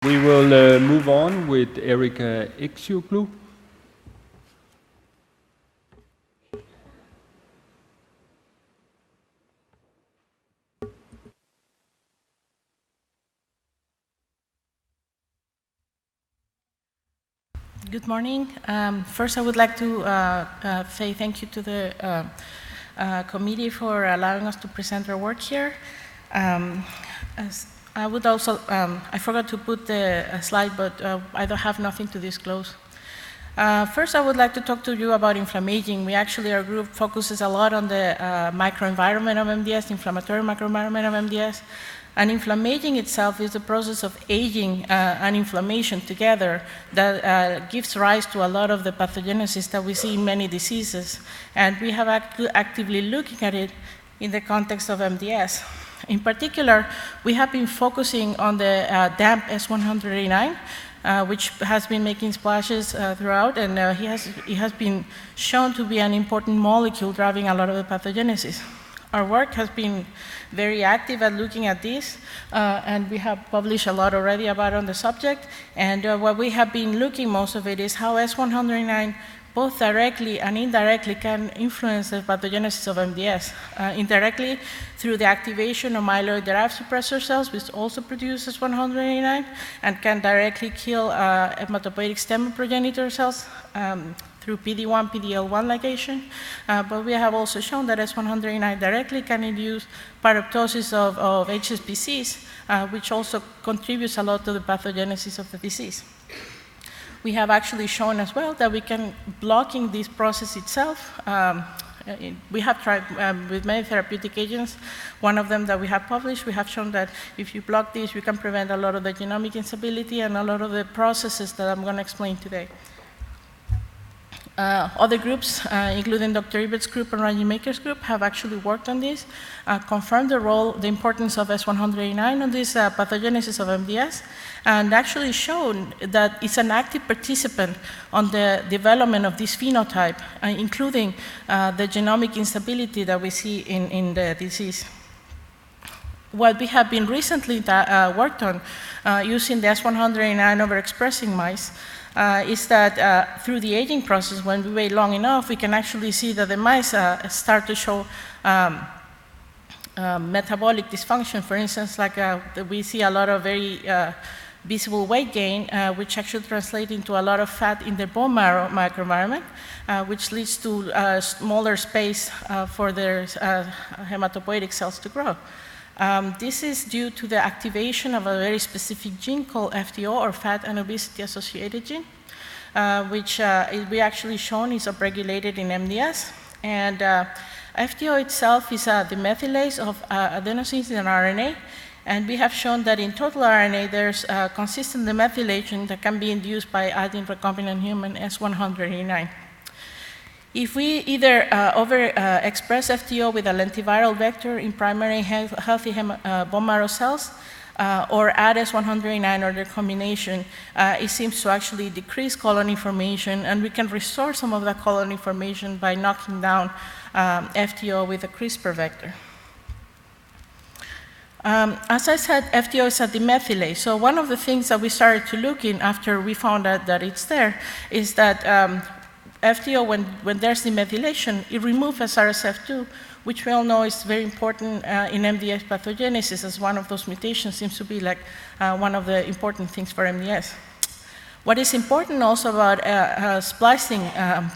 We will move on with Eksioglu. Good morning. First, I would like to say thank you to the committee for allowing us to present our work here. I would also, I forgot to put the slide, but I don't have nothing to disclose. First, I would like to talk to you about Inflammaging. Our group focuses a lot on the microenvironment of MDS, inflammatory microenvironment of MDS. And Inflammaging itself is the process of aging and inflammation together that gives rise to a lot of the pathogenesis that we see in many diseases. And we have actively looking at it in the context of MDS. In particular, we have been focusing on the damp S100A9, which has been making splashes throughout, and it has been shown to be an important molecule driving a lot of the pathogenesis. Our work has been very active at looking at this, and we have published a lot already about on the subject. And what we have been looking most of it is how S100A9 both directly and indirectly can influence the pathogenesis of MDS. Indirectly through the activation of myeloid-derived suppressor cells, which also produce S100A9 and can directly kill hematopoietic stem progenitor cells through PD-1, PD-L1 ligation. But we have also shown that S100A9 directly can induce pyroptosis of HSPCs, which also contributes a lot to the pathogenesis of the disease. We have actually shown as well that we can, blocking this process itself, we have tried with many therapeutic agents. One of them that we have published, we have shown that if you block this, you can prevent a lot of the genomic instability and a lot of the processes that I'm going to explain today. Other groups, including Dr. Ibert's group and Randy Maker's group, have actually worked on this, confirmed the importance of S100A9 on this pathogenesis of MDS, and actually shown that it's an active participant on the development of this phenotype, including the genomic instability that we see in the disease. What we have been recently worked on using the S100A9 overexpressing mice is that through the aging process, when we wait long enough, we can actually see that the mice start to show metabolic dysfunction. For instance, like we see a lot of very visible weight gain, which actually translates into a lot of fat in the bone marrow microenvironment, which leads to smaller space for their hematopoietic cells to grow. This is due to the activation of a very specific gene called FTO, or fat and obesity associated gene, which we actually shown is upregulated in MDS. And FTO itself is the methylase of adenosines in RNA, and we have shown that in total RNA there's consistent demethylation that can be induced by adding recombinant human S100A9. If we either overexpress FTO with a lentiviral vector in primary healthy bone marrow cells, or add S100A9 or their combination, it seems to actually decrease colony formation, and we can restore some of that colony formation by knocking down FTO with a CRISPR vector. As I said, FTO is a demethylase. So one of the things that we started to look in after we found out that it's there is that FTO, when there's demethylation, it removes SRSF2, which we all know is very important in MDS pathogenesis, as one of those mutations seems to be like one of the important things for MDS. What is important also about splicing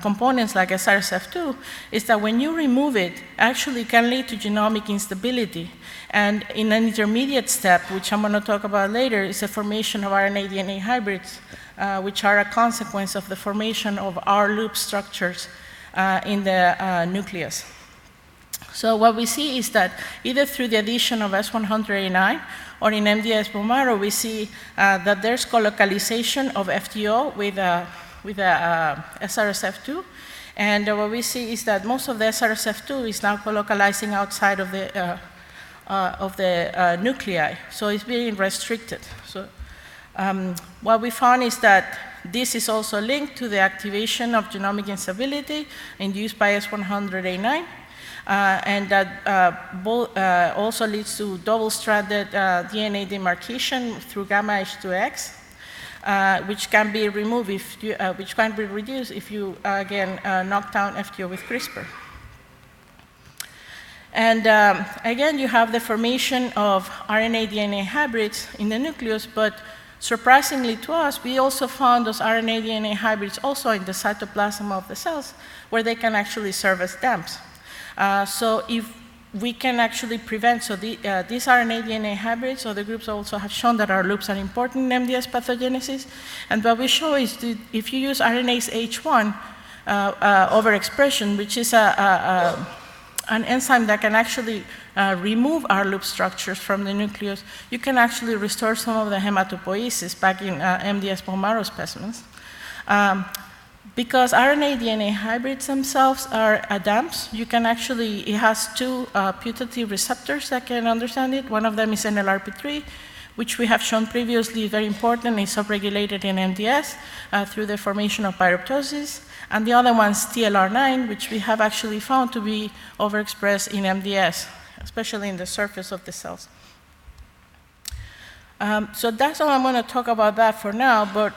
components like SRSF2 is that when you remove it, actually can lead to genomic instability. And in an intermediate step, which I'm going to talk about later, is the formation of RNA-DNA hybrids, which are a consequence of the formation of R-loop structures in the nucleus. So what we see is that either through the addition of S100A9 or in MDS bone marrow, we see that there's colocalization of FTO with SRSF2. And what we see is that most of the SRSF2 is now colocalizing outside of the nuclei. So it's being restricted. So what we found is that this is also linked to the activation of genomic instability induced by S100A9. and that also leads to double-stranded DNA demarcation through gamma H2X, which can be removed which can be reduced if you again knock down FTO with CRISPR. And again, you have the formation of RNA-DNA hybrids in the nucleus, but surprisingly to us, we also found those RNA-DNA hybrids also in the cytoplasm of the cells, where they can actually serve as dams. So if we can actually prevent, so these RNA-DNA hybrids, so the groups also have shown that our loops are important in MDS pathogenesis. And what we show is that if you use RNase H1 overexpression, which is an enzyme that can actually remove our loop structures from the nucleus, you can actually restore some of the hematopoiesis back in MDS bone marrow specimens. Because RNA-DNA hybrids themselves are DAMPs, you can actually, it has two putative receptors that can understand it. One of them is NLRP3, which we have shown previously is very important, is upregulated in MDS through the formation of pyroptosis. And the other one is TLR9, which we have actually found to be overexpressed in MDS, especially in the surface of the cells. So that's all I'm going to talk about that for now, but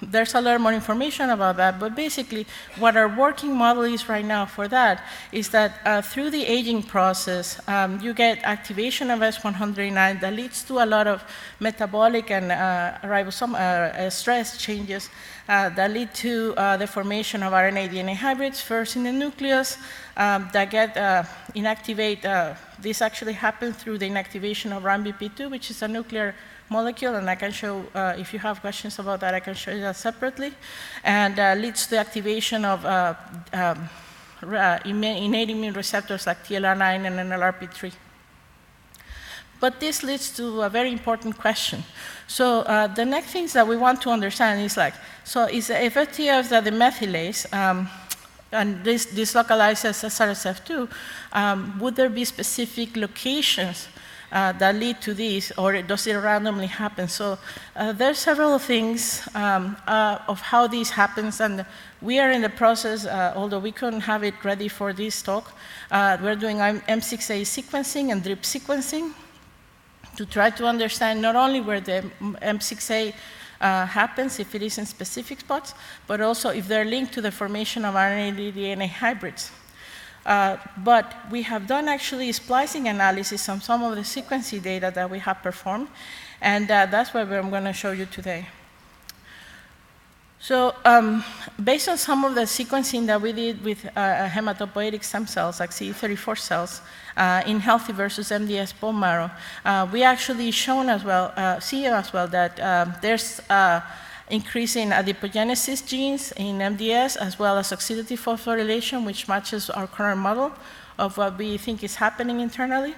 there's a lot more information about that. But basically, what our working model is right now for that is that through the aging process, you get activation of S100A9 that leads to a lot of metabolic and ribosomal stress changes that lead to the formation of RNA-DNA hybrids, first in the nucleus, that get inactivate. This actually happens through the inactivation of RAMBP2, which is a nuclear molecule, and I can show, if you have questions about that, I can show you that separately, and leads to the activation of innate immune receptors like TLR9 and NLRP3. But this leads to a very important question. So the next things that we want to understand is like, so is the FTO that the methylase, and this localizes SRSF2, would there be specific locations that lead to these, or does it randomly happen? So there's several things of how this happens, and we are in the process, although we couldn't have it ready for this talk, we're doing M6A sequencing and DRIP sequencing to try to understand not only where the M6A happens, if it is in specific spots, but also if they're linked to the formation of RNA-DNA hybrids. But we have done actually splicing analysis on some of the sequencing data that we have performed, and that's what I'm going to show you today. So based on some of the sequencing that we did with hematopoietic stem cells, like CD34 cells, in healthy versus MDS bone marrow, we actually shown as well, see as well that there's increase in adipogenesis genes in MDS, as well as oxidative phosphorylation, which matches our current model of what we think is happening internally.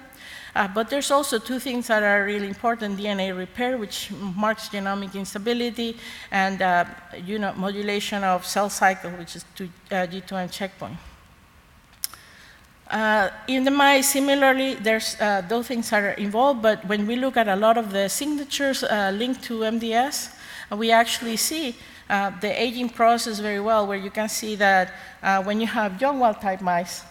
But there's also two things that are really important: DNA repair, which marks genomic instability, and modulation of cell cycle, which is G2M checkpoint. In the mice, similarly, there's those things are involved, but when we look at a lot of the signatures linked to MDS, we actually see the aging process very well, where you can see that when you have young wild-type mice,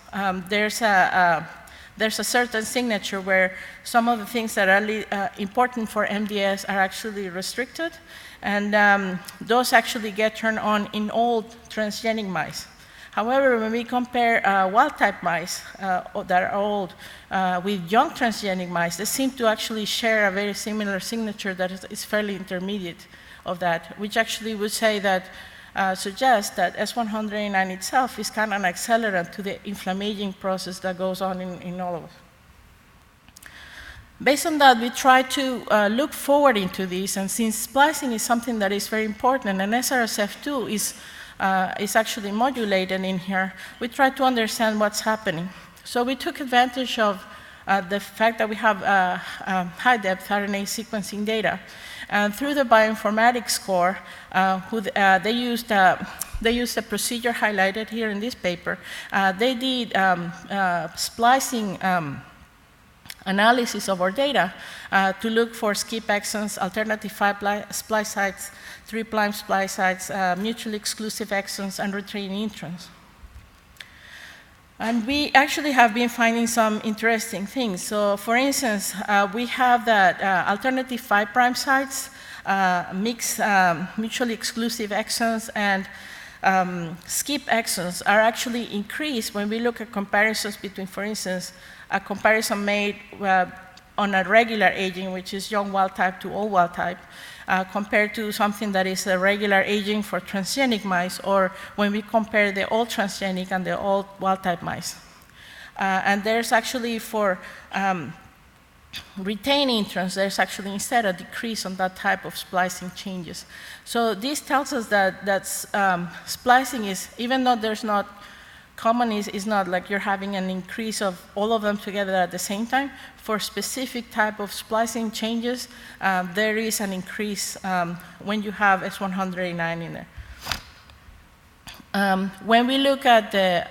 there's a certain signature where some of the things that are important for MDS are actually restricted, and those actually get turned on in old transgenic mice. However, when we compare wild-type mice that are old with young transgenic mice, they seem to actually share a very similar signature that is fairly intermediate of that, which actually would say that suggests that S100A9 itself is kind of an accelerant to the inflammaging process that goes on in all of us. Based on that, we try to look forward into this, and since splicing is something that is very important, and SRSF2 is actually modulated in here, we try to understand what's happening. So we took advantage of the fact that we have high-depth RNA sequencing data. And through the bioinformatics score, they used a procedure highlighted here in this paper. They did splicing analysis of our data to look for skip exons, alternative 5' splice sites, 3' splice sites, mutually exclusive exons, and retraining introns. And we actually have been finding some interesting things. So for instance, we have that alternative 5' sites, mixed mutually exclusive exons, and skip exons are actually increased when we look at comparisons between, for instance, a comparison made on a regular aging, which is young wild type to old wild type, compared to something that is a regular aging for transgenic mice, or when we compare the old transgenic and the old wild type mice. And there's actually for retaining introns, there's actually instead a decrease on that type of splicing changes. So this tells us that splicing is, even though there's not common, is not like you're having an increase of all of them together at the same time. For specific type of splicing changes, there is an increase when you have S100A9 in there. When we look at the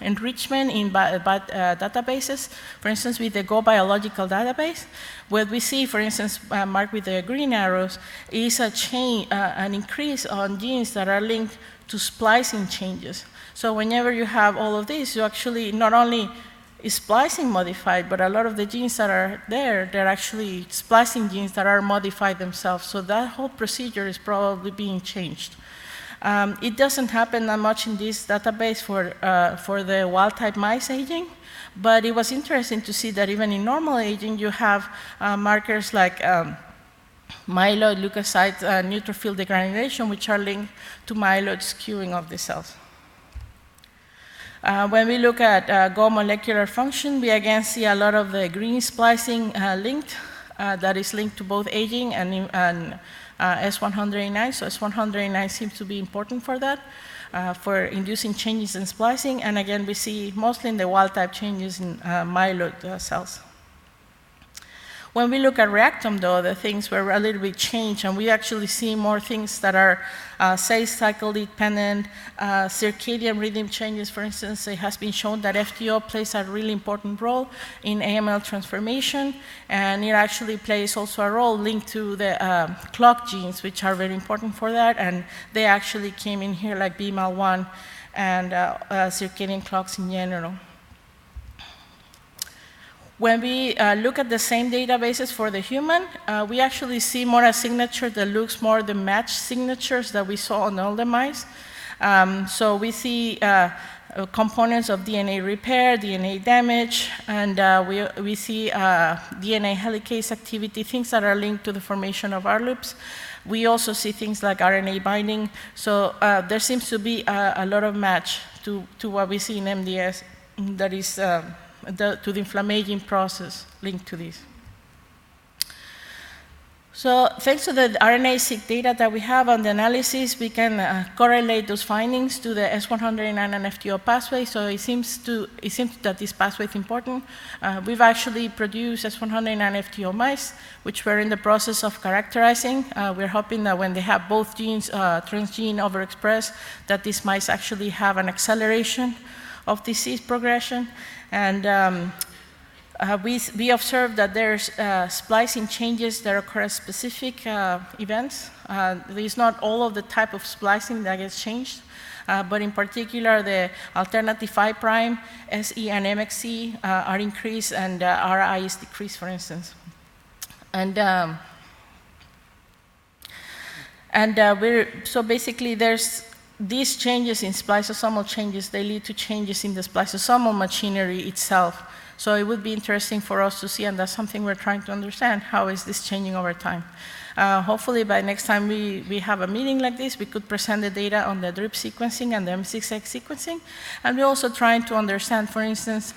enrichment in databases, for instance, with the Go Biological database, what we see, for instance, marked with the green arrows, is a change, an increase on genes that are linked to splicing changes. So whenever you have all of these, you actually not only is splicing modified, but a lot of the genes that are there, they're actually splicing genes that are modified themselves. So that whole procedure is probably being changed. It doesn't happen that much in this database for the wild-type mice aging, but it was interesting to see that even in normal aging, you have markers like myeloid leukocyte neutrophil degranulation, which are linked to myeloid skewing of the cells. When we look at Go molecular function, we again see a lot of the green splicing linked, that is linked to both aging and S100A9. So S100A9 seems to be important for that, for inducing changes in splicing. And again, we see mostly in the wild-type changes in myeloid cells. When we look at reactome, though, the things were a little bit changed, and we actually see more things that are cell cycle dependent, circadian rhythm changes. For instance, it has been shown that FTO plays a really important role in AML transformation, and it actually plays also a role linked to the clock genes, which are very important for that, and they actually came in here like BMAL1 and circadian clocks in general. When we look at the same databases for the human, we actually see more a signature that looks more the matched signatures that we saw on all the mice. So we see components of DNA repair, DNA damage, and we see DNA helicase activity, things that are linked to the formation of R loops. We also see things like RNA binding. So there seems to be a lot of match to what we see in MDS that is to the inflammaging process linked to this. So thanks to the RNA-seq data that we have on the analysis, we can correlate those findings to the S100A9 and FTO pathway. So it seems that this pathway is important. We've actually produced S100A9 FTO mice, which we're in the process of characterizing. We're hoping that when they have both genes, transgene overexpressed, that these mice actually have an acceleration of disease progression. And we observed that there's splicing changes that occur at specific events. There's not all of the type of splicing that gets changed, but in particular, the alternative 5', SE and MXC are increased, and RI is decreased, for instance. And so basically, there's these changes in spliceosomal changes, they lead to changes in the spliceosomal machinery itself. So it would be interesting for us to see, and that's something we're trying to understand, how is this changing over time. Hopefully by next time we have a meeting like this, we could present the data on the DRIP sequencing and the M6X sequencing. And we're also trying to understand, for instance,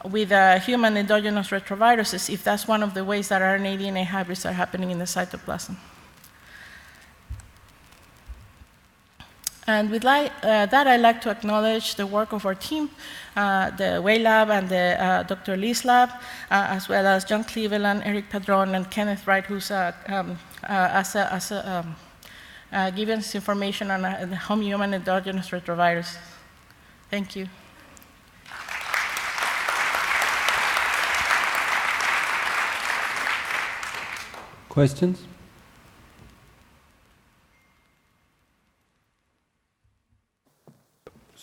with human endogenous retroviruses, if that's one of the ways that RNA-DNA hybrids are happening in the cytoplasm. And with that, I'd like to acknowledge the work of our team, the Wei Lab and the Dr. Lee's lab, as well as John Cleveland, Eric Padron, and Kenneth Wright, who's given us information on the human endogenous retrovirus. Thank you. Questions?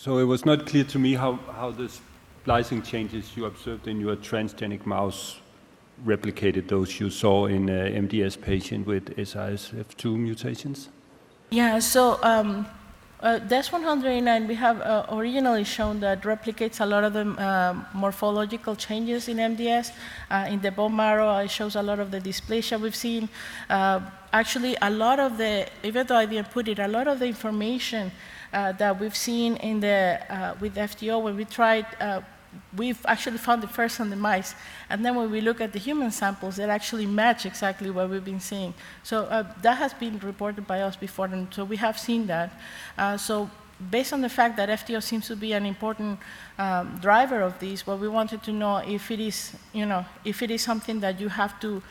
So it was not clear to me how the splicing changes you observed in your transgenic mouse replicated those you saw in an MDS patient with SISF2 mutations? Yeah, so the S100A9, we have originally shown that replicates a lot of the morphological changes in MDS. In the bone marrow, it shows a lot of the dysplasia we've seen. Actually, a lot of the, even though I didn't put it, a lot of the information that we've seen in the, with FTO, when we tried, we've actually found it first on the mice, and then when we look at the human samples, they actually match exactly what we've been seeing. So that has been reported by us before, and so we have seen that. So based on the fact that FTO seems to be an important driver of this, what we wanted to know if it is, if it is something that you have to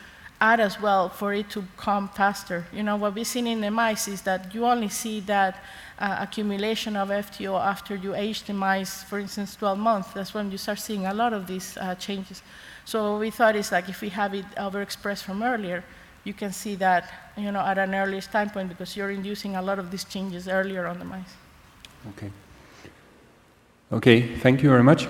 add as well for it to come faster. What we've seen in the mice is that you only see that accumulation of FTO after you age the mice, for instance, 12 months. That's when you start seeing a lot of these changes. So what we thought is like if we have it overexpressed from earlier, you can see that at an earlier time point because you're inducing a lot of these changes earlier on the mice. Okay. Okay, thank you very much.